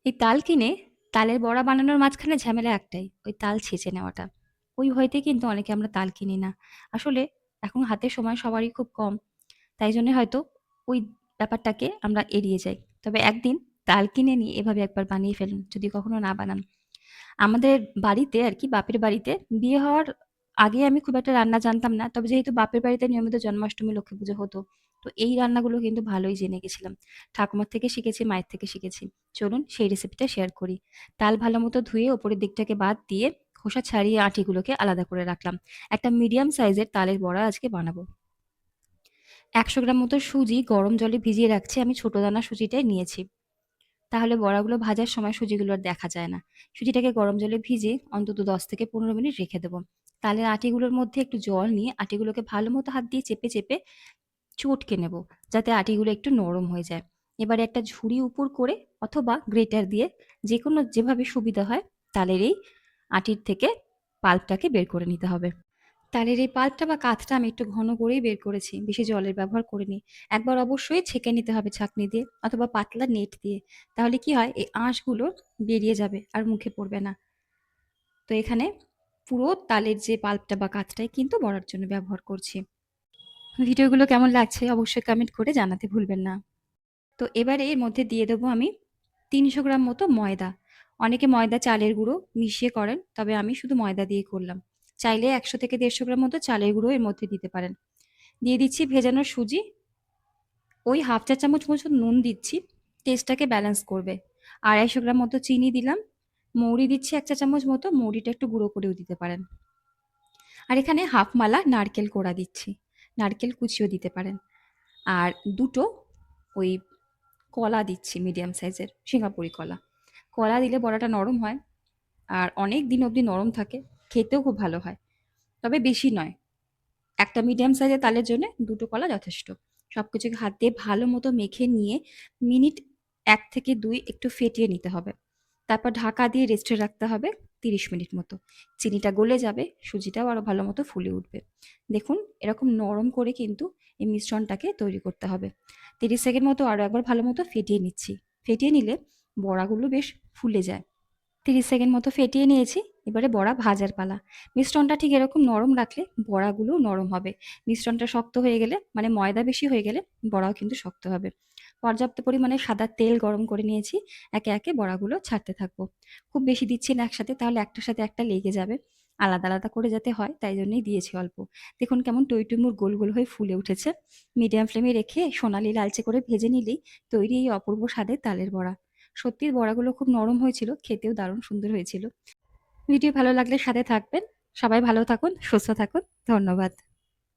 এই তাল কিনে তালের বড়া বানানোর মাঝখানে ঝামেলা একটাই, ওই তাল ছেঁচে নেওয়াটা। ওই ভয়তে কিন্তু অনেকে আমরা তাল কিনি না। আসলে এখন হাতে সময় সবারই খুব কম। তাই জন্য হয়তো ওই ব্যাপারটাকে আমরা এড়িয়ে যাই। তবে একদিন তাল কিনে নিয়ে এভাবে একবার বানিয়ে ফেলুন, যদি কখনো না বানান। আমাদের বাড়িতে আরকি বাপের বাড়িতে বিয়ে হওয়ার আগে আমি খুব একটা রান্না জানতাম না। তবে যেহেতু বাপের বাড়িতে নিয়মিত জন্মাষ্টমী, লক্ষ্মী পুজো হতো, তো এই রান্নাগুলো কিন্তু ভালোই জেনে গেছিলাম। ঠাকুমার থেকে শিখেছি, মায়ের থেকে শিখেছি। চলুন সেই রেসিপিটা শেয়ার করি। তাল ভালোমতো ধুয়ে ওপরের দিকটাকে বাদ দিয়ে খোসা ছাড়িয়ে আঁটিগুলোকে আলাদা করে রাখলাম। একটা মিডিয়াম সাইজের তালের বড়া আজকে বানাবো। ১০০ গ্রাম মতো সুজি গরম জলে ভিজিয়ে রাখছি। আমি ছোট দানা সুজিটাই নিয়েছি। তাহলে বড়াগুলো ভাজার সময় সুজিগুলো আর দেখা যায় না। সুজিটাকে গরম জলে ভিজিয়ে অন্তত ১০ থেকে ১৫ মিনিট রেখে দেবো। তালের আটিগুলোর মধ্যে একটু জল নিয়ে আটিগুলোকে ভালো মতো হাত দিয়ে চেপে চেপে চটকে নেব, যাতে আটিগুলো একটু নরম হয়ে যায়। এবারে একটা ঝুড়ি উপর করে অথবা গ্রেটার দিয়ে যেকোনো যেভাবে সুবিধা হয় তালের এই আটির থেকে পাল্পটাকে বের করে নিতে হবে। তালের এই পাল্পটা বা কাতটা আমি একটু ঘন করেই বের করেছি, বেশি জলের ব্যবহার করিনি। একবার অবশ্যই ছেঁকে নিতে হবে ছাঁকনি দিয়ে অথবা পাতলা নেট দিয়ে। তাহলে কি হয়, এই আঁশগুলো বেরিয়ে যাবে আর মুখে পড়বে না। তো এখানে পুরো তালের যে পাল্পটা বা কাতটাই কিন্তু বড়ার জন্য ব্যবহার করছি। ভিডিওগুলো কেমন লাগছে অবশ্যই কমেন্ট করে জানাতে ভুলবেন না। তো এবারে এর মধ্যে দিয়ে দেবো আমি ৩০০ গ্রাম মতো ময়দা। অনেকে ময়দা চালের গুঁড়ো মিশিয়ে করেন, তবে আমি শুধু ময়দা দিয়ে করলাম। চাইলে ১০০ থেকে ১৫০ গ্রাম মতো চালের গুঁড়ো এর মধ্যে দিতে পারেন। দিয়ে দিচ্ছি ভেজানো সুজি, ওই হাফ চা চামচ মতো নুন দিচ্ছি, টেস্টটাকে ব্যালেন্স করবে। ২৫০ গ্রাম মতো চিনি দিলাম, মৌরি দিচ্ছি ১ চা চামচ মতো, মৌরিটা একটু গুঁড়ো করেও দিতে পারেন। আর এখানে হাফ মালা নারকেল কোড়া দিচ্ছি, নারকেল কুচিও দিতে পারেন। আর দুটো ওই কলা দিচ্ছি, মিডিয়াম সাইজের সিঙ্গাপুরি কলা। কলা দিলে বড়াটা নরম হয় আর অনেক দিন অবধি নরম থাকে, খেতেও খুব ভালো হয়। তবে বেশি নয়, একটা মিডিয়াম সাইজের তালের জন্য দুটো কলা যথেষ্ট। সবকিছুকে হাত দিয়ে ভালো মতো মেখে নিয়ে মিনিট ১ থেকে ২ একটু ফেটিয়ে নিতে হবে। তারপর ঢাকা দিয়ে রেস্টে রাখতে হবে ৩০ মিনিট মতো। চিনিটা গলে যাবে, সুজিটাও আরো ভালো মতো ফুলে উঠবে। দেখুন এরকম নরম করে কিন্তু এই মিশ্রণটাকে তৈরি করতে হবে। ৩০ সেকেন্ড মতো আরো একবার ভালো মতো ফেটিয়ে নিচ্ছি। ফেটিয়ে নিলে বড়াগুলো বেশ ফুলে যায়। ৩০ সেকেন্ড মতো ফেটিয়ে নিয়েছি। এবারে বড়া ভাজার পালা। মিশ্রণটা ঠিক এরকম নরম রাখলে বড়াগুলোও নরম হবে। মিশ্রণটা শক্ত হয়ে গেলে, মানে ময়দা বেশি হয়ে গেলে বড়াও কিন্তু শক্ত হবে। পর্যাপ্ত পরিমাণে সাদা তেল গরম করে নিয়েছি। একে একে বড়াগুলো ছাড়তে থাকবো। খুব বেশি দিচ্ছি না একসাথে, তাহলে একটার সাথে একটা লেগে যাবে। আলাদা আলাদা করে যাতে হয় তাই জন্যই দিয়েছি অল্প। দেখুন কেমন টইটুম্বুর গোল গোল হয়ে ফুলে উঠেছে। মিডিয়াম ফ্লেমে রেখে সোনালি লালচে করে ভেজে নিলেই তৈরি এই অপূর্ব স্বাদের তালের বড়া। সত্যি বড়াগুলো খুব নরম হয়েছিল, খেতেও দারুণ সুন্দর হয়েছিল। ভিডিও ভালো লাগলে সাথে থাকবেন। সবাই ভালো থাকুন, সুস্থ থাকুন। ধন্যবাদ।